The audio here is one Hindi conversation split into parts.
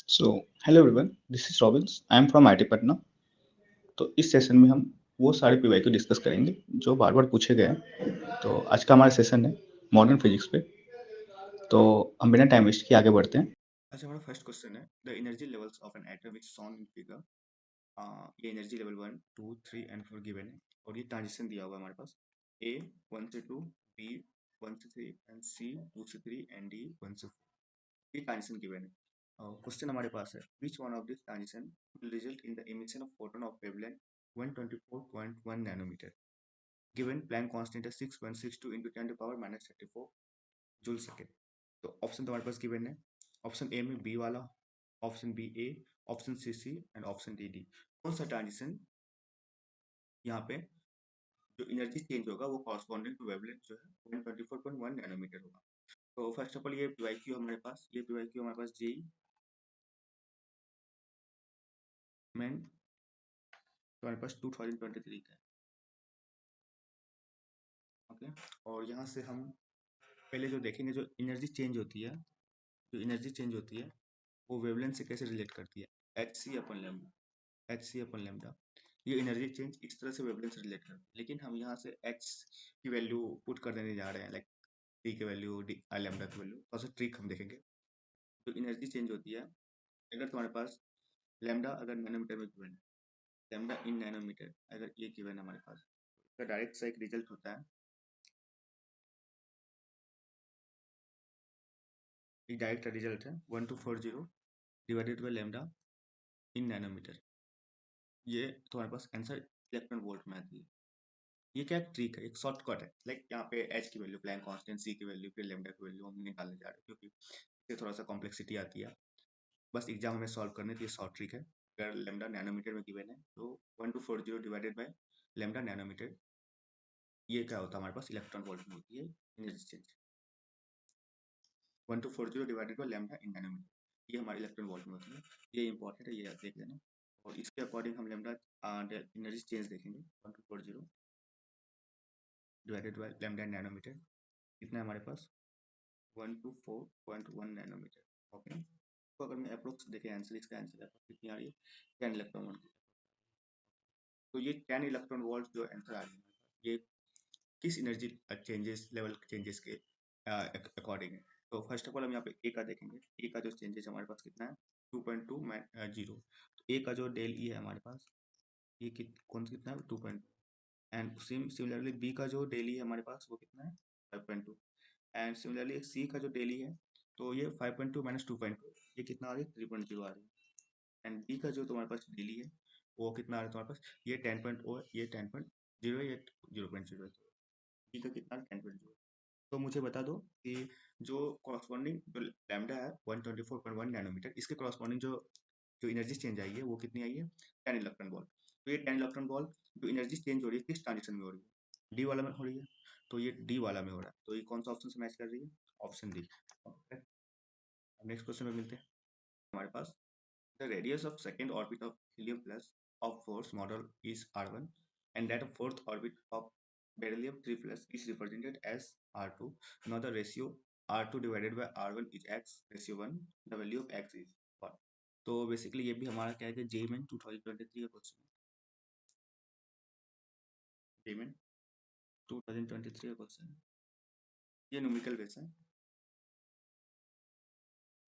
Hello everyone, this is Robins. I am from IT Patna. तो इस सेशन में हम वो सारे पीवाईक्यू डिस्कस करेंगे जो बार बार पूछे गए हैं। तो आज का हमारा सेशन है मॉडर्न फिजिक्स पे। तो हम बिना टाइम वेस्ट किए आगे बढ़ते हैं। अच्छा, हमारा फर्स्ट क्वेश्चन है the energy levels of an atom which shown in figure. ये एनर्जी लेवल 1, 2, 3 एंड 4 गिवन है और ये ट्रांजिशन दिया हुआ है हमारे पास। ए 1 से 2, बी 1 से 3 एंड सी 2 से 3 एंड डी 1 से 4। ये ट्रांजिशन गिवन है। क्वेश्चन हमारे पास है which one of this transition will result in the emission of photon of wavelength 124.1 nanometer given Planck constant है 6.62 into 10 to the power minus 34 joule second. तो ऑप्शन तो हमारे पास गिवन है। ऑप्शन ए में बी वाला, option B A, option C C and option D D. कौन सा ट्रांजिशन यहाँ पे जो एनर्जी चेंज होगा वो कॉरस्पॉन्डिंग टू वेवलेंथ जो है 124.1 नैनोमीटर होगा। तो फर्स्ट ऑफ ऑल ये पीवाईक्यू हमारे पास, ये पीवाईक्यू हमारे पास जेई मेन तो हमारे पास 2023 का है। ओके, और यहाँ से हम पहले जो देखेंगे जो एनर्जी चेंज होती है, जो एनर्जी चेंज होती है वो वेवलेंथ से कैसे रिलेट करती है। एच सी अपन लेमडा, एच सी अपन लेमडा, ये एनर्जी चेंज इस तरह से वेवलेंथ से रिलेट करती है। लेकिन हम यहाँ से एच की वैल्यू पुट कर देने जा रहे हैं, लाइक टी की वैल्यू, डी लेमडा की वैल्यू। थोड़ा सा ट्रिक हम देखेंगे। जो एनर्जी चेंज होती है, अगर तुम्हारे पास लेमडा अगर नैनोमीटर में गिवन है, लेमडा इन नैनोमीटर अगर ये गिवन है हमारे पास, इसका डायरेक्ट सा एक रिजल्ट होता है, एक डायरेक्ट रिजल्ट है 1240 divided by lambda in nanometer. ये तुम्हारे पास आंसर इलेक्ट्रॉन वोल्ट में आती है। ये क्या ट्रिक है, एक शॉर्टकट है। लाइक यहाँ पे एच की वैल्यू, प्लैंक कांस्टेंट, सी की वैल्यू, फिर लेमडा की वैल्यू हम निकालने जा रहे हैं क्योंकि इससे थोड़ा सा कॉम्प्लेक्सिटी आती है। बस एग्जाम में सॉल्व करने की शॉर्ट ट्रिक है। अगर लेमडा नैनोमीटर में गिवन है तो 1240 डिवाइडेड बाई लेमडा नैनोमीटर, ये क्या होता है हमारे पास इलेक्ट्रॉन वोल्ट में होती है energy change. 1240 divided by lambda in nanometer, ये हमारे इलेक्ट्रॉन वोल्ट में होती है। ये इंपॉर्टेंट है, ये देख लेना। और इसके अकॉर्डिंग हम लेमडा एनर्जी चेंज देखेंगे 1240 डिवाइडेड बाई लेमडा नैनोमीटर, कितना है हमारे पास 124.1 नैनोमीटर। ओके, तो अगर मैं अप्रोक्स देखें आंसर, इसका आंसर है कितनी आ रही है 10 इलेक्ट्रॉन वोल्ट। तो ये 10 इलेक्ट्रॉन वोल्ट जो आंसर आ रही है, ये किस एनर्जी चेंजेस, लेवल चेंजेस के अकॉर्डिंग है। तो फर्स्ट ऑफ ऑल हम यहाँ पे ए का देखेंगे। ए का जो चेंजेस हमारे पास कितना है 2.20। तो ए का जो डेल ई है हमारे पास, ये कौन सा कितना है 2. एंड सिमिलरली बी का जो डेल ई है हमारे पास वो कितना है 5.2। एंड सिमिलरली सी का जो डेल ई है तो ये 5.2 माइनस 2.2, ये कितना आ रही है 3.0 आ रही है। एंड डी का जो तुम्हारे पास डेली है वो कितना आ रहा है तुम्हारे पास, ये 10.0 है, ये 10.0 है, ये 0.0 है। डी का कितना 10.0। तो मुझे बता दो कि जो कॉरस्पॉन्डिंग जो लैम्डा है 124.1 नैनोमीटर, इसके कॉरस्पॉन्डिंग जो जो एनर्जी चेंज आई है वो कितनी आई है 10 इलेक्ट्रॉन वोल्ट। तो ये 10 इलेक्ट्रॉन वोल्ट जो एनर्जी चेंज हो रही है किस ट्रांजिशन में हो रही है, डी वाला में हो रही है। तो ये डी वाला में हो रहा है, तो ये कौन सा ऑप्शन से मैच कर रही है, ऑप्शन डी। नेक्स्ट क्वेश्चन में मिलते हैं हमारे पास। The radius of second orbit of helium plus of fourth model is R1 and that of fourth orbit of beryllium 3 plus is represented as R2. Now the ratio R2 divided by R1 is X ratio 1. The value of X is what? तो बेसिकली ये भी हमारा क्या है, जेई मेन 2023 का क्वेश्चन है। जेई मेन 2023 का क्वेश्चन है। ये न्यूमेरिकल बेस है,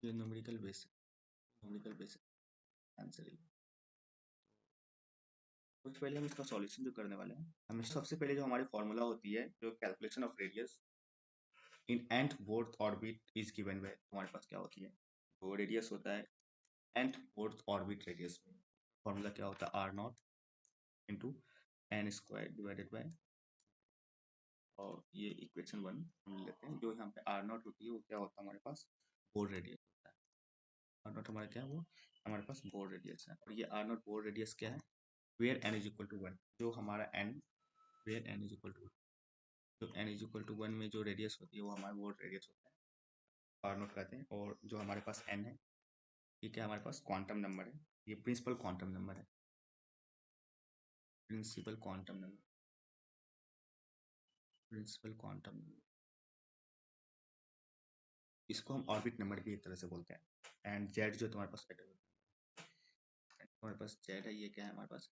ये न्यूमेरिकल बेस है, न्यूमेरिकल बेस है आंसर। सबसे पहले हम इसका सॉल्यूशन जो करने वाले हैं, हमेशा सबसे पहले जो हमारी फॉर्मूला होती है जो calculation of radius in nth fourth orbit is given by, हमारे पास क्या होती है, वो रेडियस होता है nth फोर्थ ऑर्बिट रेडियस में। फॉर्मूला क्या होता है R naught into N square divided by, और ये इक्वेशन 1 हम लेते हैं। जो यहाँ पे आर नॉट होती है वो क्या होता है हमारे पास बोर्ड रेडियस होता है। आर नॉट हमारा क्या है, वो हमारे पास बोर्ड रेडियस है। और ये आर नॉट बोर्ड रेडियस क्या है, where N is equal to 1, जो हमारा N, where N is equal to, तो एन इज इक्वल टू 1 में जो रेडियस होती है वो हमारा बोर्ड रेडियस होता है, आर नॉट कहते हैं। और जो हमारे पास एन है ये क्या हमारे पास क्वांटम नंबर है, ये प्रिंसिपल क्वांटम नंबर है, principal quantum number, principal quantum number. इसको हम ऑर्बिट नंबर भी एक तरह से बोलते हैं। एंड जेड जो तुम्हारे पास तुम्हारे पास जेड है, ये क्या है हमारे पास,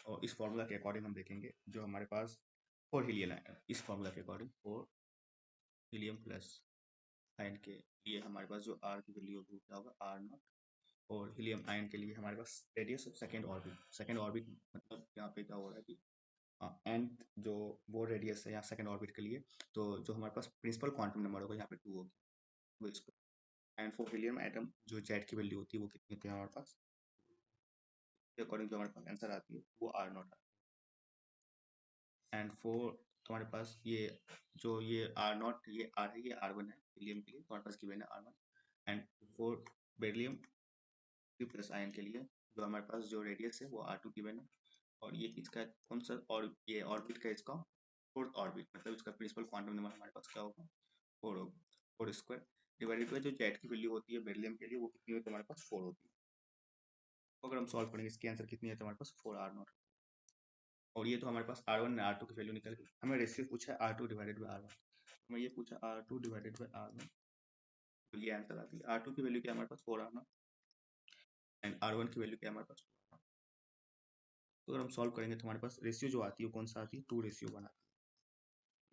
और इस फॉर्मूला के अकॉर्डिंग हम देखेंगे जो हमारे पास फोर हीलियम है, इस फॉर्मूला के according four helium plus ion के लिए हमारे पास जो आर की वैल्यू होगी क्या होगा, आर नॉट। और हीलियम आयन के लिए हमारे पास रेडियस ऑफ सेकेंड ऑर्बिट मतलब यहाँ पे क्या हो रहा है कि एंड जो वो रेडियस है यहाँ सेकेंड ऑर्बिट के लिए, तो जो हमारे पास प्रिंसिपल क्वांटम नंबर होगा यहाँ पे 2 होगी, वो इसको। एंड फॉर हीलियम एटम जो जेड की वैल्यू होती है वो कितनी होती है हमारे पास, अकॉर्डिंग जो हमारे पास आंसर आती है वो आर नॉट। एंड फोर तुम्हारे पास ये जो ये आर नॉट, ये आर है, ये आर वन है हीलियम के लिए, तुम्हारे पास गिवन है R one. And four beryllium plus ion के लिए जो हमारे पास जो रेडियस है वो आर टू गिवन है। और ये किसका है, कौन सा, और ये ऑर्बिट का इसका फोर्थ ऑर्बिट, मतलब इसका प्रिंसिपल क्वांटम नंबर हमारे पास क्या होगा, फोर होगा। फोर स्क्वायर डिवाइडेड बाई जो जेड की वैल्यू होती है बेरिलियम के लिए वो कितनी होती है हमारे पास, फोर होती है। तो अगर हम सॉल्व करेंगे इसकी आंसर कितनी है, तो हमारे पास फोर आर नॉट। और ये तो हमारे पास आर वन आर टू की वैल्यू निकल गई, हमें रेशियो पूछा है R two divided by R one, हमें ये पूछा R two divided by R one, तो ये आंसर आती है। आर टू की वैल्यू क्या है हमारे पास, four R naught. And R one की वैल्यू क्या है हमारे पास, तो अगर हम सॉल्व करेंगे तो हमारे पास रेशियो जो आती है वो कौन सा आती है, 2:1 आती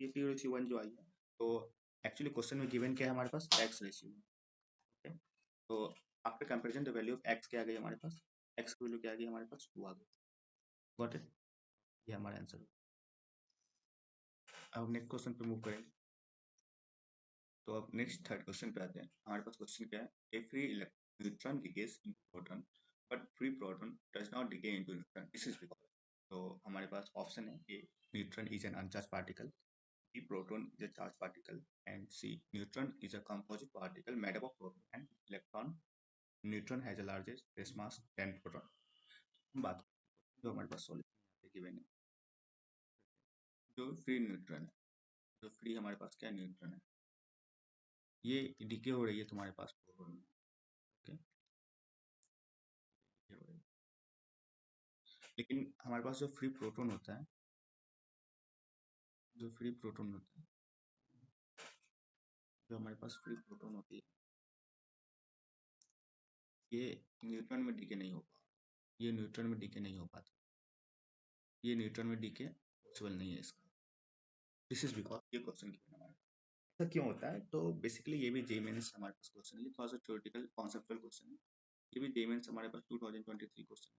है। ये 2:1 जो आई है, तो एक्चुअली क्वेश्चन में गिवन क्या है हमारे पास, एक्स रेशियो। ओके, तो after comparison the value of x क्या आ गई हमारे पास, एक्स की वैल्यू क्या आ गई हमारे पास, 2 आ गई। गॉट इट, ये हमारा आंसर। अब नेक्स्ट क्वेश्चन पे मूव करेंगे। तो अब नेक्स्ट थर्ड क्वेश्चन पे आते हैं। हमारे पास क्वेश्चन क्या है, a free neutron decays into proton but free proton does not decay into neutron, this is because. तो हमारे पास ऑप्शन है A, neutron is an uncharged particle, B, proton is a charged particle, and C, neutron is a composite particle made up of proton and electron. Neutron has a largest base mass than proton. हम बात जो हमारे पास सॉल्यूशन यहाँ पे गिवन है, जो फ्री न्यूट्रॉन है, जो फ्री हमारे पास क्या न्यूट्रॉन है, ये डीके हो रही है तुम्हारे पास प्रोटॉन में। ओके, लेकिन हमारे पास जो फ्री प्रोटॉन होता है, जो फ्री प्रोटॉन होता है, जो हमारे पास फ्री प्रोटॉन होती है, ये न्यूट्रॉन में डीके नहीं हो पाता, ये न्यूट्रॉन में डीके नहीं हो पाता, ये न्यूट्रॉन में डीके पॉसिबल नहीं है इसका। दिस इज बिकॉज ये क्वेश्चन गिवन हमारे पास। ऐसा क्यों होता है, तो बेसिकली ये भी जेई मेंस हमारे पास क्वेश्चन है, ये थोड़ा सा थ्योरेटिकल कॉन्सेप्चुअल क्वेश्चन है, ये भी जेई मेंस हमारे पास 2023 क्वेश्चन है।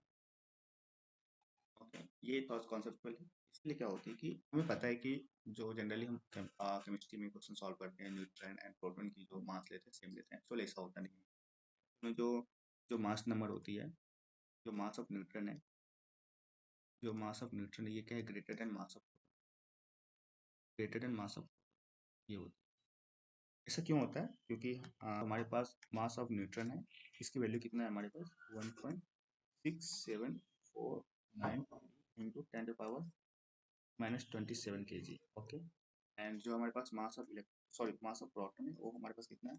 ओके, ये थोड़ा सा कॉन्सेप्चुअल है। इसलिए क्या होती है कि हमें पता है कि जो जनरली हम केमिस्ट्री में क्वेश्चन सॉल्व करते हैं, न्यूट्रॉन एंड प्रोटॉन की जो मास लेते हैं सेम लेते हैं, एक्चुअली ऐसा होता नहीं है। इसमें जो जो मास नंबर होती है, जो मास ऑफ न्यूट्रॉन है, जो मास ऑफ न्यूट्रॉन है, ये क्या है, greater then mass of, greater then mass of, ये होती है। ऐसा क्यों होता है, क्योंकि हमारे पास मास ऑफ न्यूट्रॉन है, इसकी वैल्यू कितना है हमारे पास, 1.6749 इंटू 10⁻⁻27 kg। ओके, एंड जो हमारे पास mass of mass of proton है वो हमारे पास कितना है,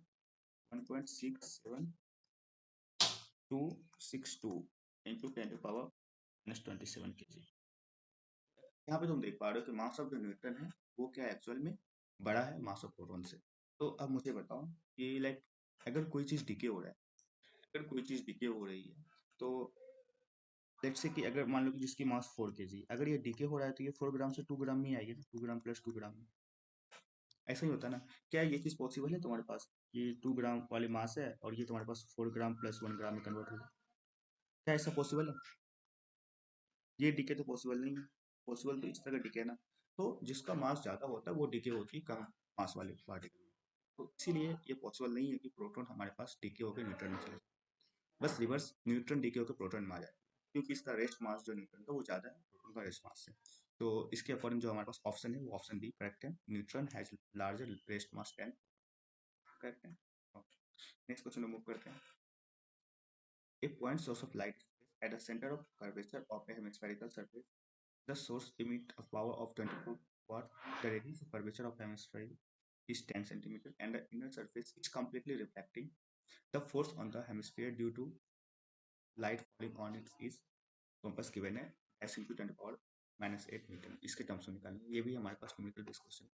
1.67262 इंटू 10⁻⁻27 kg। यहाँ पे तुम देख पा रहे हो कि मास ऑफ जो न्यूट्रॉन है वो क्या एक्चुअल में बड़ा है मास ऑफ प्रोटॉन से। तो अब मुझे बताओ कि लाइक अगर कोई चीज़ डिके हो रहा है, अगर कोई चीज़ डिके हो रही है, तो लेट्स से कि अगर मान लो कि जिसकी मास 4 kg, अगर ये डिके हो रहा है तो ये 4 ग्राम से 2 ग्राम में ही आएगी ना, 2 ग्राम प्लस 2 ग्राम में, ऐसा ही होता है ना। क्या ये चीज़ पॉसिबल है तुम्हारे पास, ये 2 ग्राम वाली मास है और ये तुम्हारे पास 4 ग्राम प्लस 1 ग्राम में कन्वर्ट हो जाए, क्या ऐसा पॉसिबल है, ये डिके तो पॉसिबल नहीं है। पॉसिबल तो इस तरह डिके है ना, तो जिसका मास ज़्यादा होता है वो डिके होती है कम मास वाले पार्टिकल, तो इसीलिए ये पॉसिबल नहीं है कि प्रोटॉन हमारे पास डिके होकर न्यूट्रॉन में चले जाए, बस रिवर्स न्यूट्रॉन डिके होकर प्रोटॉन में आ जाए, क्योंकि इसका रेस्ट मास जो न्यूट्रॉन का वो ज़्यादा है प्रोटॉन का रेस्ट मास से। तो इसके अकॉर्डिंग जो हमारे पास ऑप्शन है वो ऑप्शन बी करेक्ट है, neutron has larger rest mass than, correct है। नेक्स्ट क्वेश्चन में मूव करते हैं। A point source of light at the center of curvature of a hemispherical surface, the source emit a power of 24 watt. The radius of curvature of hemisphere is 10 centimeter and the inner surface is completely reflecting. The force on the hemisphere due to light falling on it is compass given है s into 10 power -8 न्यूटन, इसके टर्म्स में निकालेंगे। ये भी हमारे पास न्यूमेरिकल बेस्ड क्वेश्चन,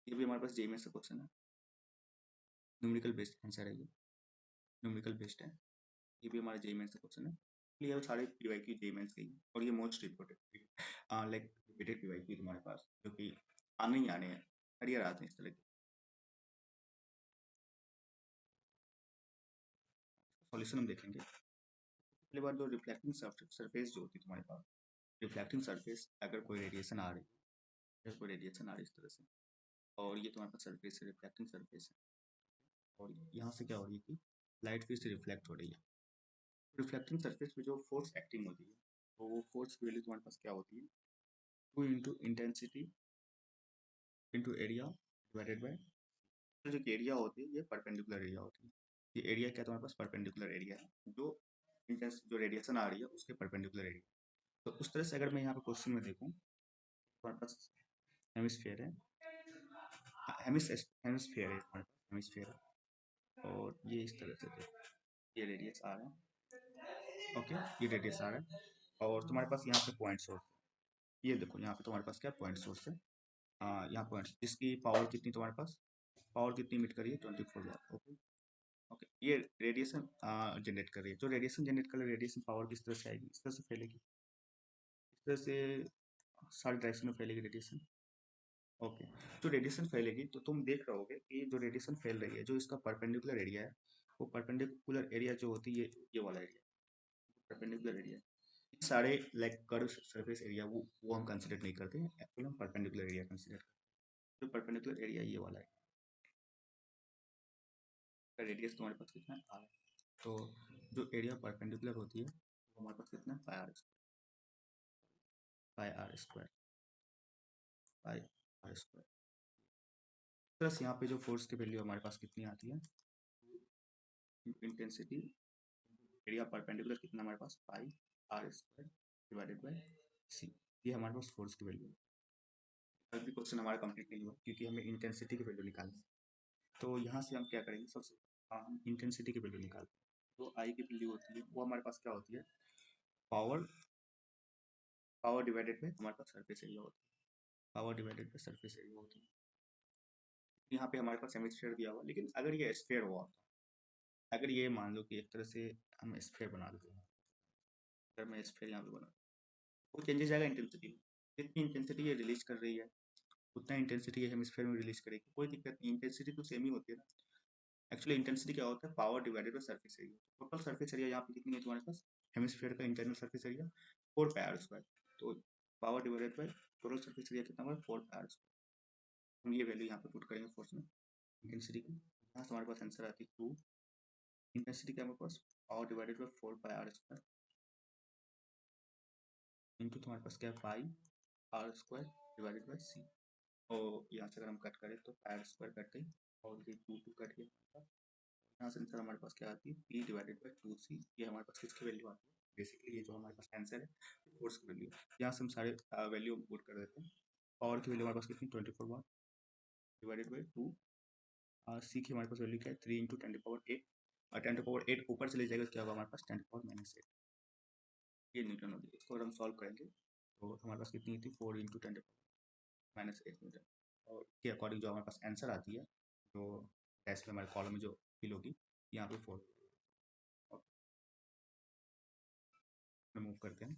ये भी हमारे पास जेईई में से क्वेश्चन है, न्यूमेरिकल बेस्ड आंसर है, ये न्यूमेरिकल बेस्ड है, ये भी हमारा जेईई में से क्वेश्चन है। ये सारे पीवाईक्यू जेईई मेंस के, और ये most reported like repeated PYQ तुम्हारे पास, जो कि आने ही आने हैं, हर आते हैं इस तरह के। सॉल्यूशन हम देखेंगे। पहली बार जो रिफ्लेक्टिंग सरफेस जो होती है तुम्हारे पास, रिफ्लेक्टिंग सरफेस, अगर कोई रेडिएशन आ रही है, कोई रेडिएशन आ रही है इस तरह से, और ये तुम्हारे पास सरफेस है, रिफ्लेक्टिंग सरफेस है, और यहाँ से क्या हो रही है कि लाइट फिर से रिफ्लेक्ट हो रही है। रिफ्लेक्टिंग सरफेस पे जो फोर्स एक्टिंग होती है, तो वो फोर्स की वैल्यू तुम्हारे पास क्या होती है, 2 into intensity into area divided by, जो एरिया होती है ये परपेंडिकुलर एरिया होती है। ये एरिया क्या तुम्हारे पास परपेंडिकुलर एरिया है, जो जो रेडिएशन आ रही है उसके परपेंडिकुलर एरिया। तो उस तरह से अगर मैं यहाँ पे क्वेश्चन में देखूँ, तुम्हारे पास हेमिस्फीयर है, हेमिस्फीयर है तुम्हारे पास, हेमिस्फीयर है, और ये इस तरह से देखो, ये रेडियस आ रहा है, ओके, ये रेडियस आ रहा है, और तुम्हारे पास यहाँ पे पॉइंट सोर्स है, ये देखो यहाँ पे तुम्हारे पास क्या पॉइंट सोर्स है, यहाँ पॉइंट, इसकी पावर कितनी तुम्हारे पास, पावर कितनी इमिट करी है, 24 वाट, ओके ओके। ये रेडिएशन जनरेट कर रही है, जो रेडिएशन जनरेट कर रही है, रेडिएशन पावर किस तरह से आएगी, इस तरह से फैलेगी, इस तरह से सारी डायरेक्शन में फैलेगी रेडिएशन, ओके। जो रेडिएशन फैलेगी तो तुम देख रहोगे कि जो रेडिएशन फैल रही है, जो इसका परपेंडिकुलर एरिया है, वो परपेंडिकुलर एरिया जो होती है ये वाला एरिया, परपेंडिकुलर एरिया, सारे लाइक कर्व सरफेस एरिया वो हम कंसीडर नहीं करते, एक्चुअली हम परपेंडिकुलर एरिया कंसीडर करते हैं। जो परपेंडिकुलर एरिया ये वाला है, रेडियस तुम्हारे पास कितना है, आर, तो जो एरिया परपेंडिकुलर होती है वो हमारे पास कितना है, pi R square, pi R square. Plus यहाँ पे जो फोर्स की वैल्यू हमारे पास कितनी आती है, इंटेंसिटी एरिया परपेंडिकुलर कितना हमारे पास, पाई आर स्क्वायर डिवाइडेड बाय सी, ये हमारे पास फोर्स की वैल्यू है। अभी भी क्वेश्चन हमारा कंप्लीट नहीं हुआ, क्योंकि हमें इंटेंसिटी की वैल्यू निकालनी है। तो यहाँ से हम क्या करेंगे, सबसे हम इंटेंसिटी की वैल्यू निकालते हैं। तो आई की वैल्यू होती है, वो हमारे पास क्या होती है, पावर, पावर डिवाइडेड बाय हमारे पास सरफेस एरिया होती है, power divided by surface area होती है। यहाँ पे हमारे पास हेमिस्फीयर दिया हुआ, लेकिन अगर ये स्फीयर हुआ, अगर ये मान लो कि एक तरह से हम स्फीयर बना देते हैं, अगर मैं स्फीयर यहाँ पे बना, वो चेंजेस जाएगा इंटेंसिटी में, जितनी इंटेंसिटी ये रिलीज कर रही है उतना इंटेंसिटी ये हेमिस्फीयर में रिलीज करेगी, कोई दिक्कत नहीं, इंटेंसिटी तो सेम ही होती है ना। एक्चुअली इंटेंसिटी क्या होता है, power divided by surface area, total surface area यहाँ पे कितनी है तुम्हारे पास, हेमिस्फीयर का internal surface area 4 pi R square, तो power divided by total surface area कितना होगा, 4 पाई आर स्क्वायर। हम ये वैल्यू यहाँ पे पुट करेंगे फोर्स में, इंटेंसिटी की, यहाँ से हमारे पास आंसर आती है 2, इंटेंसिटी क्या हमारे पास, power divided by 4 pi R square into तुम्हारे पास क्या है, pi R square divided by C, और यहाँ से अगर हम कट करें तो पाई आर स्क्वायर कट गई, और ये 2 कट गया, यहाँ से आंसर हमारे पास क्या आती है, पी डिवाइडेड बाई 2 सी, ये हमारे पास किसकी वैल्यू आती है, बेसिकली ये जो हमारे पास आंसर है फोर्स की वैल्यू, यहाँ से हम सारे वैल्यू पुट कर देते हैं। पावर की वैल्यू हमारे पास कितनी, 24 वाट डिवाइडेड बाई 2, सी की हमारे पास वैल्यू क्या है, 3 इंटू 10⁸, और 10⁸ ऊपर चले जाएगा, क्या होगा हमारे पास 10⁻⁻8, ये न्यूटन होगी। इसको अगर हम सॉल्व करेंगे तो हमारे पास कितनी थी, 4 इंटू 10⁻8 न्यूटन, और के अकॉर्डिंग जो हमारे पास आंसर आती है, जो टेस्ट में हमारे कॉलम में जो फिल होगी, यहाँ पे 4 मूव करते हैं।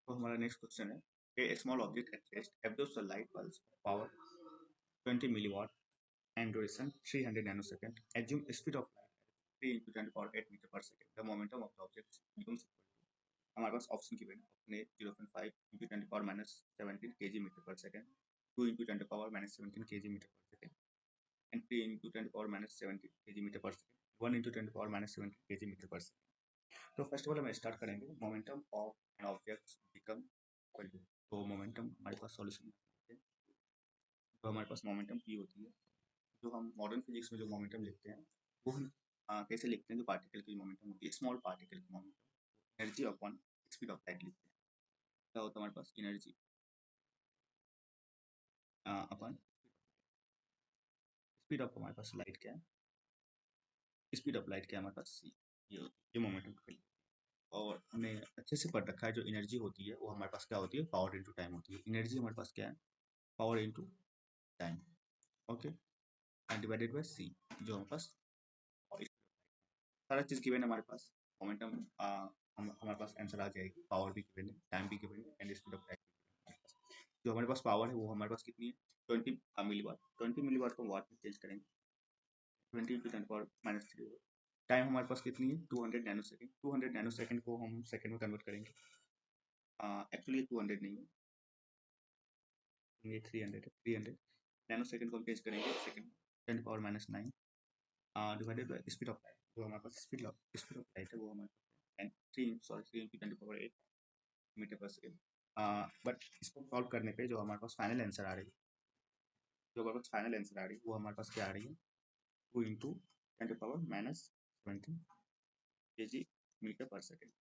तो हमारा नेक्स्ट क्वेश्चन है, a small object at rest absorbs the light pulse power 20 milliwatt and duration 300 nanosecond. Assume speed of light 3 into 10⁸ meter per second. The momentum of the object becomes equal to, हमारे पास ऑप्शन की value, option A 0.5 into 10⁻⁻17 kg meter per second, 2 into 10⁻⁻17 kg meter per second, and 3 into 10⁻⁻17 kg meter per second, 1 into 10⁻⁻17 kg meter per second. तो फर्स्ट ऑफ ऑल हम स्टार्ट करेंगे, momentum of an object become equal to, तो मोमेंटम हमारे पास सॉल्यूशन, तो हमारे पास मोमेंटम पी होती है, जो हम मॉडर्न फिजिक्स में जो मोमेंटम लिखते हैं वो हम कैसे लिखते हैं, जो पार्टिकल की मोमेंटम होती है, स्मॉल पार्टिकल की momentum, energy upon speed of light लिखते हैं। क्या होता है हमारे पास, एनर्जी अपॉन स्पीड ऑफ, हमारे पास लाइट क्या है, स्पीड ऑफ लाइट क्या है हमारे पास, सी, ये होती है, ये मोमेंटम की वैल्यू। और हमने अच्छे से पढ़ रखा है जो एनर्जी होती है वो हमारे पास क्या होती है, पावर इनटू टाइम होती है। एनर्जी हमारे पास क्या है, power into time, okay, and divided by C, जो हमारे पास सारा चीज़ गिवन है हमारे पास। मोमेंटम हमारे पास आंसर आ जाएगी, पावर भी गिवन है, टाइम भी गिवन है, एंड स्पीड ऑफ लाइट। जो हमारे पास पावर है वो हमारे पास कितनी है, 20 मिलीवाट। 20 मिलीवाट को वाट में चेंज करेंगे, 20 × 10⁻³ होगा। टाइम हमारे पास कितनी है, 200 नैनो सेकेंड। 200 नैनो सेकेंड को हम सेकेंड में कन्वर्ट करेंगे। एक्चुअली 200 नहीं है, ये 300 है। 300 नैनो सेकेंड को हम चेंज करेंगे second, 10⁻⁹ divided by speed of light. जो हमारे पास स्पीड ऑफ लाइट है वो हमारे पास 3 × 10⁸ मीटर पर सेकेंड। बट इसको सॉल्व करने पे जो हमारे पास फाइनल आंसर आ रही है, वो हमारे पास क्या आ रही है, 2 × 10⁻⁻17 kg मीटर पर सेकेंड।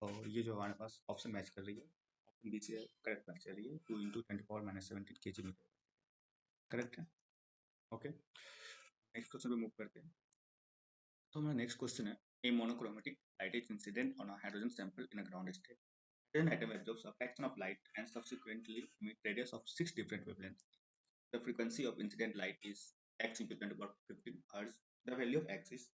और ये जो हमारे पास ऑप्शन मैच कर रही है, ऑप्शन बी से करेक्ट मैच कर रही है, 2 × 10⁻⁻17 kg मीटर, करेक्ट है। ओके, नेक्स्ट क्वेश्चन पे मूव करते हैं। तो हमारा नेक्स्ट क्वेश्चन है, a monochromatic light is incident on a hydrogen sample in a ground state. Hydrogen atom absorbs a fraction of light and subsequently emit radius of 6 different wavelengths. The frequency of incident light is x × 10⁻15 Hz. The value of x is,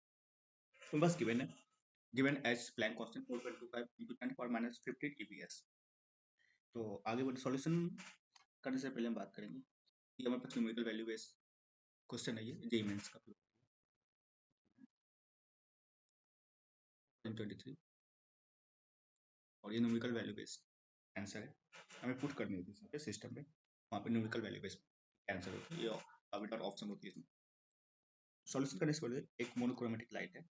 तो बस given as Planck constant 4.25 × 10⁻15 EPS। तो आगे बढ़े सॉल्यूशन करने से पहले हम बात करेंगे कि हमारे पास न्यूमेरिकल वैल्यू बेस्ड क्वेश्चन है, ये जेईई मेंस का 23, और ये न्यूमेरिकल वैल्यू बेस्ड आंसर है, हमें पुट करनी होती है सिस्टम में, वहाँ पे न्यूमेरिकल वैल्यू बेस्ड आंसर होती है, ये आर्बिटर ऑप्शन होती है इसमें। सॉल्यूशन करने से पहले एक मोनोक्रोमेटिक लाइट है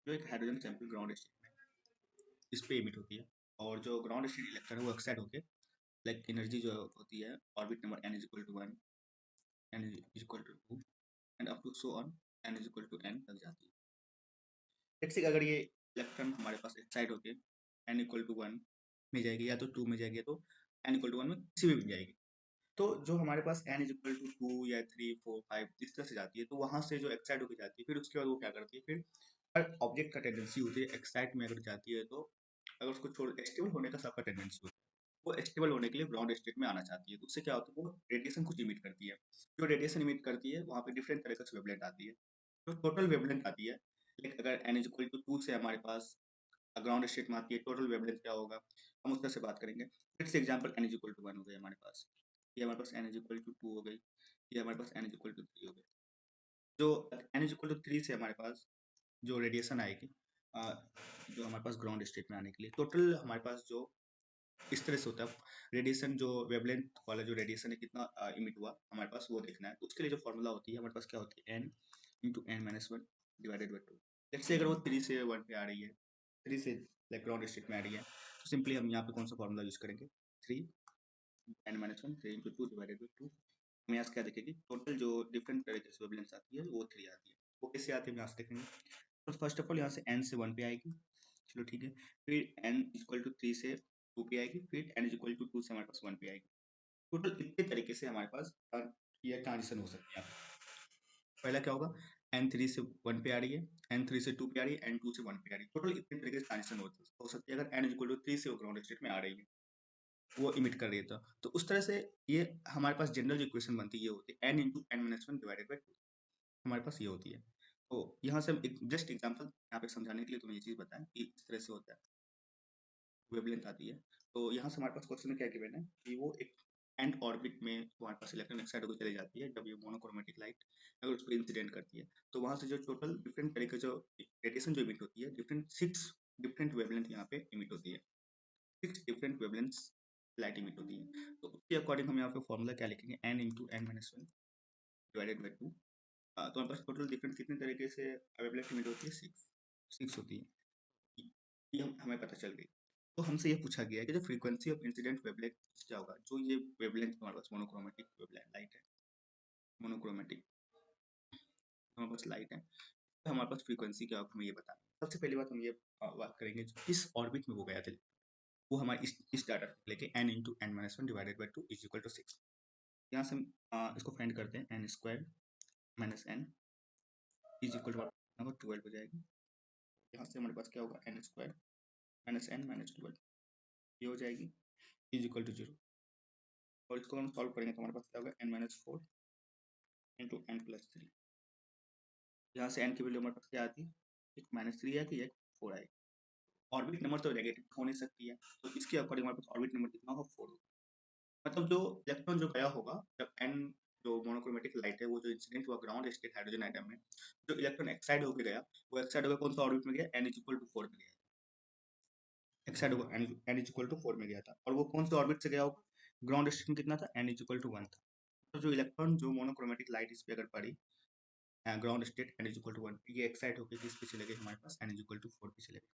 जो एक हाइड्रोजन सैंपल ग्राउंड स्टेट में इस पे इमिट होती है, और जो ग्राउंड स्टेट इलेक्ट्रॉन है वो एक्साइट होकर लाइक एनर्जी जो होती है orbit number n = 1, n = 2 and up to so on n = n तक जाती है। लेट्स से अगर ये इलेक्ट्रॉन हमारे पास एक्साइट होकर n = 1 में जाएगी, या तो 2 में जाएगी, तो n = 1 में किसी भी जाएगी। तो जो हमारे पास n = 2 या 3, 4, 5 इस तरह से जाती है, तो वहां से जो एक्साइट होकर जाती है, फिर उसके बाद वो क्या करती है, फिर हर ऑब्जेक्ट का टेंडेंसी होती है एक्साइट में अगर जाती है, तो अगर उसको छोड़ स्टेबल होने का सबका टेंडेंसी होता है, वो स्टेबल होने के लिए ग्राउंड स्टेट में आना चाहती है। तो उससे क्या होता है, वो रेडिएशन कुछ इमिट करती है। जो रेडिएशन इमिट करती है वहाँ पे डिफरेंट तरह का वेवलेंथ आती है, तो टोटल वेवलेंथ आती है। लाइक अगर n = 2 से हमारे पास ग्राउंड स्टेट में आती है, टोटल वेवलेंथ क्या होगा, हम उस तरह से बात करेंगे। लेट्स एग्जांपल n = 1 हो गई हमारे पास, ये हमारे पास n = 2 हो गई, ये हमारे पास n = 3 हो गई। जो n = 3 से हमारे पास जो रेडिएशन आएगी, जो हमारे पास ग्राउंड स्टेट में आने के लिए, टोटल हमारे पास जो इस तरह से होता है रेडिएशन, जो वेवलेंथ वाला जो रेडिएशन है कितना इमिट हुआ हमारे पास, वो देखना है। तो उसके लिए जो फॉर्मूला होती है हमारे पास क्या होती है, n × n-1 divided by 2। Let's say अगर वो 3 से 1 पे आ रही है, 3 से लाइक ग्राउंड स्टेट में आ रही है, तो सिंपली हम यहाँ पे कौन सा फॉर्मूला यूज करेंगे, 3 n-1 3 × 2 डिवाइडेड बाय 2। हम यहाँ से क्या देखेंगे, टोटल जो डिफरेंट तरीके से वेवलेंथ आती है वो 3 आती है। वो कैसे आती है हम यहाँ से देखेंगे। तो फर्स्ट ऑफ ऑल यहाँ से n से 1 पे आएगी, चलो ठीक है, फिर n = 3 से 2 पे आएगी, फिर n = 2 से हमारे पास 1 पे आएगी। टोटल इतने तरीके से हमारे पास ये ट्रांजिशन हो सकती है। पहला क्या होगा, n3 से 1 पे आ रही है, n3 से 2 पे आ रही है, n2 से 1 पे आ रही है, टोटल इतने तरीके से ट्रांजिशन हो सकती है। अगर n = 3 से वो ग्राउंड स्टेट में आ रही है, वो इमिट कर रही है, तो उस तरह से ये हमारे पास जनरल जो इक्वेशन बनती है ये होती है n × n-1 डिवाइडेड बाय 2, हमारे पास ये होती है। तो यहाँ से हम एक जस्ट एग्जांपल यहाँ पे समझाने के लिए तुम्हें ये चीज़ बताएं कि इस तरह से होता है, वेवलेंथ आती है। तो यहाँ से हमारे पास क्वेश्चन में क्या गिवन है कि वो एक एंड ऑर्बिट में हमारे पास इलेक्ट्रॉन एक्साइड होकर चली जाती है, जब ये मोनोक्रोमेटिक लाइट अगर उस पर इंसिडेंट करती है, तो वहाँ से जो टोटल डिफरेंट तरीके जो रेडिएशन जो इमिट होती है, डिफरेंट 6 डिफरेंट वेवलेंथ यहाँ पे इमिट होती है, 6 डिफरेंट वेवलेंथ्स लाइट इमिट होती है। तो उसके अकॉर्डिंग हम यहाँ पे फॉर्मूला क्या लिखेंगे, n × n-1 डिवाइडेड बाय 2। तो हमारे पास टोटल डिफरेंट कितने तरीके से वेवलेंथ इमिट होती है, 6 होती है, ये हमें पता चल गई। तो हमसे ये पूछा गया है कि जो फ्रीक्वेंसी ऑफ इंसिडेंट वेवलेंथ क्या होगा, जो ये वेवलेंथ हमारे पास मोनोक्रोमेटिक वेवलेंथ लाइट है, मोनोक्रोमेटिक हमारे पास लाइट है, तो हमारे पास फ्रीक्वेंसी क्या होगा हमें ये बताना है। सबसे पहली बात हम ये बात करेंगे किस ऑर्बिट में वो गया था, वो हमारे इस डाटा लेके n × n-1 डिवाइडेड बाय 2 = 6। यहाँ से हम इसको फाइंड करते हैं, n² - n = 12 हो जाएगी। यहाँ से हमारे पास क्या होगा, n² माइनस एन माइनस 12, ये हो जाएगी इज इक्वल टू 0। और इसको हम सॉल्व करेंगे तो हमारे पास क्या होगा n minus 4 into N plus 3। यहाँ से n की वैल्यू हमारे पास क्या आती है, एक माइनस 3 आएगी, एक 4 आएगी। ऑर्बिट नंबर तो नेगेटिव हो नहीं सकती है, तो इसके अकॉर्डिंग हमारे पास ऑर्बिट नंबर कितना होगा, 4 होगा। मतलब जो इलेक्ट्रॉन जो गया होगा जब n जो मोनोक्रोमेटिक लाइट है वो जो इंसिडेंट हुआ ग्राउंड स्टेट हाइड्रोजन आइटम में, जो इलेक्ट्रॉन एक्साइड होकर गया वो एक्साइड होकर कौन सा ऑर्बिट में गया, n इज इक्वल टू 4 में गया, एक्साइड होकर n इज इक्वल टू 4 में गया था। और वो कौन से ऑर्बिट से गया होगा, ग्राउंड स्टेट में कितना था, n इज इक्वल टू 1 था। तो जो इलेक्ट्रॉन जो मोनोक्रोमेटिक लाइट इस पे अगर पड़ी ground state n is equal to 1, ये एक्साइड होकर किस पे चले गए, हमारे पास n इज इक्वल टू 4 पे चले गए।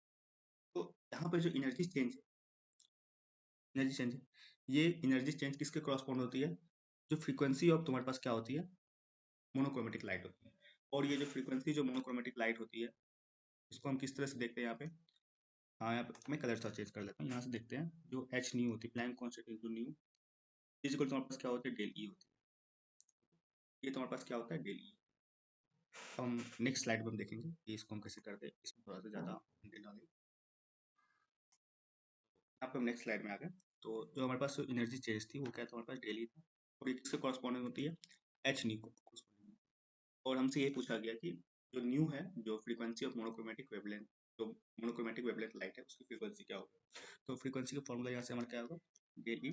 तो यहाँ पे जो एनर्जी चेंज है, एनर्जी चेंज है, ये एनर्जी चेंज किसके क्रॉसपोंड होती है, जो फ्रीक्वेंसी ऑफ तुम्हारे पास क्या होती है, मोनोक्रोमेटिक लाइट होती है। और ये जो फ्रीक्वेंसी जो मोनोक्रोमेटिक लाइट होती है, इसको हम किस तरह से देखते हैं यहाँ पे, हाँ यहाँ पे मैं कलर सा चेंज कर लेता हूँ, यहाँ से देखते हैं जो एच न्यू होती है, Planck constant into nu is equal, तुम्हारे पास क्या होता है, डेल ई होती है। ये तुम्हारे पास क्या होता है, डेल ई। हम नेक्स्ट स्लाइड में हम देखेंगे कि इसको हम कैसे करते हैं, इसमें थोड़ा सा ज़्यादा डिटेल आ गई। यहाँ पे हम नेक्स्ट स्लाइड में आ गए। तो जो हमारे पास एनर्जी चेंज थी वो क्या था, हमारे पास डेली था, और ये किससे कॉरस्पॉन्डिंग होती है, एच न्यू को corresponding। और हमसे ये पूछा गया कि जो न्यू है, जो फ्रीक्वेंसी ऑफ मोनोक्रोमेटिक वेवलेंथ, जो मोनोक्रोमेटिक वेवलेंथ लाइट है उसकी फ्रीक्वेंसी क्या होगी। तो फ्रीक्वेंसी का फॉर्मूला यहाँ से हमारा क्या होगा, del E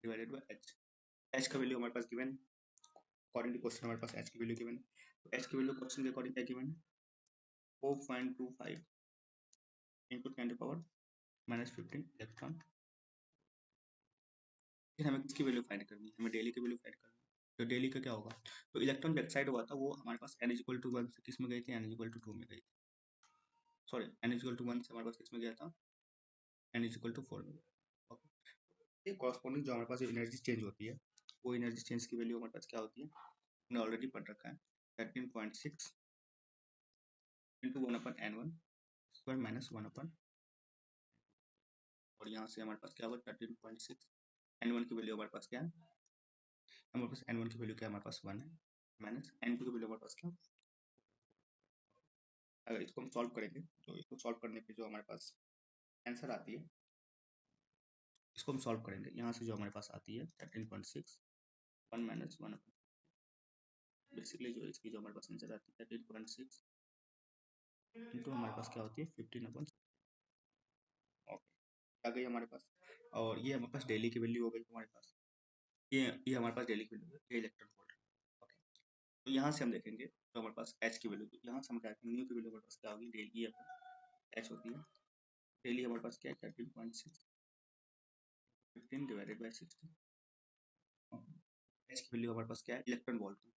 divided by H. H का वैल्यू हमारे पास गिवन, अकॉर्डिंग टू क्वेश्चन हमारे पास एच की वैल्यू गिवन है। तो एच की वैल्यू क्वेश्चन के अकॉर्डिंग क्या गिवन है, 4.25 इंटू 10 माइनस 15 इलेक्ट्रॉन। फिर हमें किसकी वैल्यू फाइंड करनी है, हमें डेली की वैल्यू फाइंड करनी है। तो डेली का क्या होगा, तो इलेक्ट्रॉन जो एक्साइड हुआ था वो हमारे पास n इज इक्वल टू 1 से किस में गई थी, n इज इक्वल टू 2 में गई थी, sorry n is equal to 1 से हमारे पास किस में गया था, n इज इक्वल टू 4 में गया। ओके, ये कॉरस्पॉन्डिंग जो हमारे पास एनर्जी चेंज होती है, वो एनर्जी चेंज की वैल्यू हमारे पास क्या होती है, हमने ऑलरेडी पढ़ रखा है, 13.6 इंटू 1/n1 स्क्वायर माइनस 1/, और यहाँ से हमारे पास क्या होगा 13.6, n1 की वैल्यू हमारे पास क्या है, हमारे पास n1 की वैल्यू क्या है, हमारे पास 1 है, माइनस n2 की वैल्यू हमारे पास क्या, अगर इसको हम सॉल्व करेंगे तो इसको सॉल्व करने पे जो हमारे पास आंसर आती है, इसको हम सॉल्व करेंगे, यहाँ से जो हमारे पास आती है 13.6 1 माइनस 1, बेसिकली जो इसकी जो हमारे पास आंसर आती है 13.6 इंटू हमारे पास क्या होती है 15/, ओके आ गई हमारे पास। और ये हमारे पास डेली की वैल्यू हो गई हमारे पास, ये हमारे पास डेली की वैल्यू है, ये इलेक्ट्रॉन वोल्ट। ओके, तो यहाँ से हम देखेंगे तो हमारे पास एच की वैल्यू, तो यहाँ से हम क्या करेंगे, न्यू की वैल्यू हमारे पास क्या होगी, डेली एच होती है, डेली हमारे पास क्या है 13.6 15 डिवाइडेड बाई 60। एच की वैल्यू हमारे पास क्या है, इलेक्ट्रॉन वोल्ट में,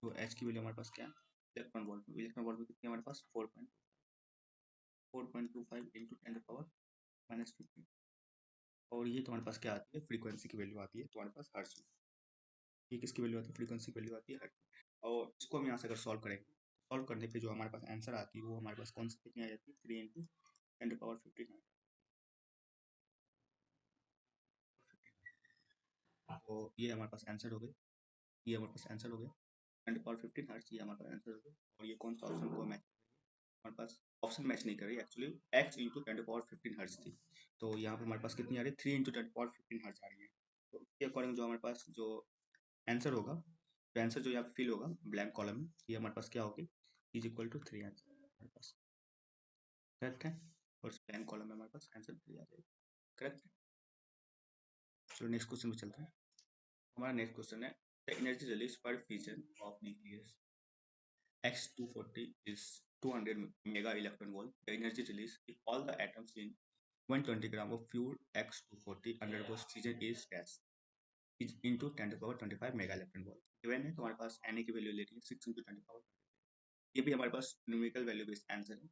तो एच की वैल्यू हमारे पास क्या है, इलेक्ट्रॉन वोल्ट में, इलेक्ट्रॉन वोल्ट में कितनी हमारे पास 4.25 इंटू 10 to the power -15। और ये तुम्हारे पास क्या आती है, फ्रीक्वेंसी की वैल्यू आती है तुम्हारे पास हर्ट्ज में। ये किसकी वैल्यू आती है, फ्रीक्वेंसी की वैल्यू आती है हर्ट्ज में। और इसको हम यहाँ से अगर सॉल्व करेंगे, सॉल्व करने पे जो हमारे पास आंसर आती है वो हमारे पास कौन सी कितनी आ जाती है, 3 इंटू 10 to the power 15। तो ये हमारे पास आंसर हो गई, ये हमारे पास आंसर हो गया 10 to the power 15 हर्ट्ज, ये हमारे पास आंसर हो गया। और ये कौन सा ऑप्शन को मैच, हमारे पास ऑप्शन मैच नहीं कर रही actually, x into 10 to the power 15 hertz थी। तो यहाँ पे हमारे पास कितनी आ रही है, 3 into 10 to the power 15 hertz आ रही है। तो इसके अकॉर्डिंग जो हमारे पास जो आंसर होगा, तो आंसर जो यहाँ पे फिल होगा ब्लैंक कॉलम में, ये हमारे पास क्या होगी, इज इक्वल टू 3 आंसर हमारे पास करेक्ट है। और ब्लैंक कॉलम में हमारे पास आंसर 3 आ जाएगा, करेक्ट है। चलो नेक्स्ट क्वेश्चन में चलते हैं। हमारा नेक्स्ट क्वेश्चन है, द एनर्जी रिलीज पर fusion of nucleus X240 is 200 mega electron volt. The energy release if all the atoms in 120 gram of pure X240 undergoes fission is dash is into 10 to the power 25 mega electron volt. Given है तो हमारे पास Na की वैल्यू ले रही है 6 into 10 to the power 25। ये भी हमारे पास न्यूमेरिकल वैल्यू बेस्ड आंसर है,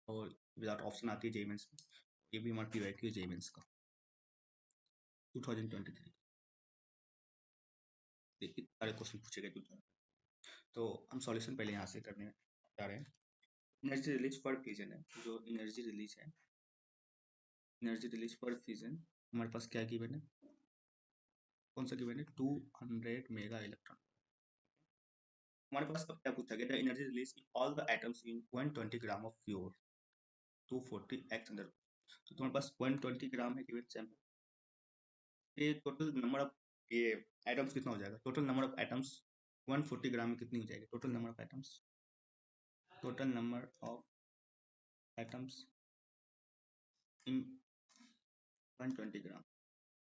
और विदाउट ऑप्शन आती है जेई मेंस में। ये भी हमारा पीवाईक्यू जेई मेंस का 2023, देखिए सारे क्वेश्चन पूछे गए 2023। तो हम सॉल्यूशन पहले यहाँ से करने जा रहे हैं। एनर्जी रिलीज पर फ्यूजन है, जो एनर्जी रिलीज है, एनर्जी रिलीज पर फ्यूजन हमारे पास क्या गिवन है, कौन सा गिवन है, 200 मेगा इलेक्ट्रॉन। हमारे पास अब क्या पूछा गया, energy release all the atoms in 120 gram of pure 240 x under. तो तुम्हारे पास 120 ग्राम है गिवन सैंपल। ये टोटल नंबर ऑफ ये एटम्स कितना हो जाएगा? टोटल नंबर ऑफ एटम्स 140 ग्राम में कितनी हो जाएगी? Total number of atoms, total number of atoms in 120 ग्राम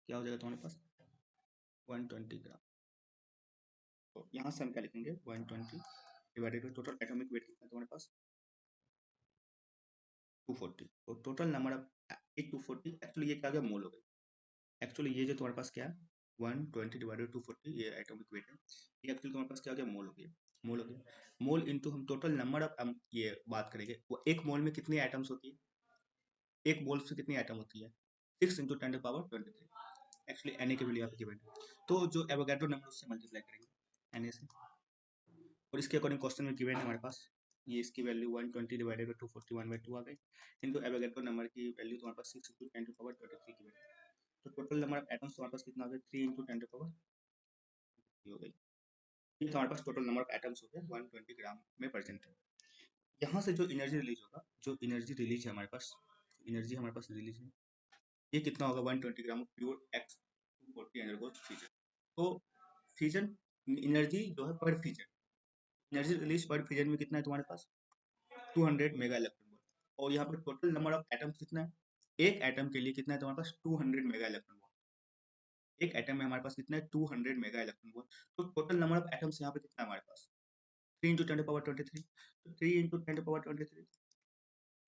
क्या हो जाएगा तुम्हारे पास? 120 ग्राम। तो यहाँ से हम क्या लिखेंगे? 120 divided by total atomic weight कितना है तुम्हारे पास? 240। तो टोटल नंबर ऑफ 240 एक्चुअली ये क्या हो गया? मोल हो गया। एक्चुअली ये जो तुम्हारे पास क्या है 120 डिवाइडेड 240 ये एटॉमिक वेट है, ये एक्चुअली तुम्हारे पास क्या हो गया? मोल हो गया। मोल हो गया। मोल इनटू हम टोटल नंबर ऑफ हम ये बात करेंगे वो एक मोल में कितनी एटम्स होती है? एक मोल से कितनी एटम होती है? 6 इंटू 10⁻23। एक्चुअली एन ए की वैल्यू यहाँ पे गिवन है, तो जो एवोगैड्रो नंबर उससे मल्टीप्लाई करेंगे एन ए से, और इसके अकॉर्डिंग क्वेश्चन में गिवन है हमारे पास ये इसकी वैल्यू 120 डिवाइडेड बाई 240 आ गई इनटू एवोगैड्रो नंबर की वैल्यू तुम्हारे पास 6 इंटू 10⁻23 गिवन है। तो टोटल नंबर ऑफ एटम्स तुम्हारे पास कितना हो गया? 3 इंटू 10⁻23 हो गई। ये तो हमारे पास टोटल नंबर ऑफ एटम्स हो गया 120 ग्राम में प्रेजेंट है। यहाँ से जो एनर्जी रिलीज होगा, जो एनर्जी रिलीज है हमारे पास, एनर्जी हमारे पास रिलीज है ये कितना होगा? 120 gram of pure x 240 undergoes fusion. तो फ्यूजन एनर्जी जो है पर फ्यूजन, एनर्जी रिलीज पर फ्यूजन में कितना है तुम्हारे पास? 200 मेगा इलेक्ट्रॉन वोल्ट। और यहाँ पर टोटल नंबर ऑफ एटम्स कितना है? एक एटम के लिए कितना है तुम्हारे पास? 200 मेगा इलेक्ट्रॉन वोल्ट। एक एटम में हमारे पास कितना है? 200 मेगा इलेक्ट्रॉन वोल्ट। तो टोटल नंबर ऑफ एटम्स यहाँ पे कितना है हमारे पास? 3 इंटू 10⁻23। तो 3 इंटू 10⁻23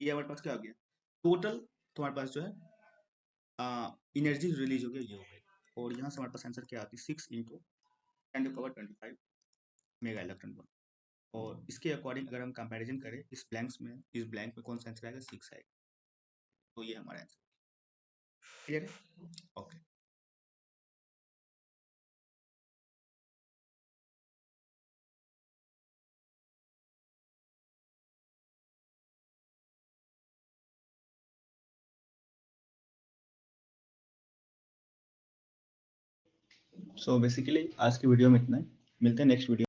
ये हमारे पास क्या हो गया? टोटल तुम्हारे पास जो है एनर्जी रिलीज हो गया, ये हो गई। और यहाँ से हमारे पास आंसर क्या आती है? 6 इंटू 10⁻25 मेगा इलेक्ट्रॉन वोल्ट। और इसके अकॉर्डिंग अगर हम कंपैरिजन करें इस ब्लैंक्स में, इस ब्लैंक में कौन सा आंसर आएगा? 6 आएगा। तो ये हमारा आंसर क्लियर है? ओके। सो बेसिकली आज की वीडियो में इतना है, मिलते हैं नेक्स्ट वीडियो।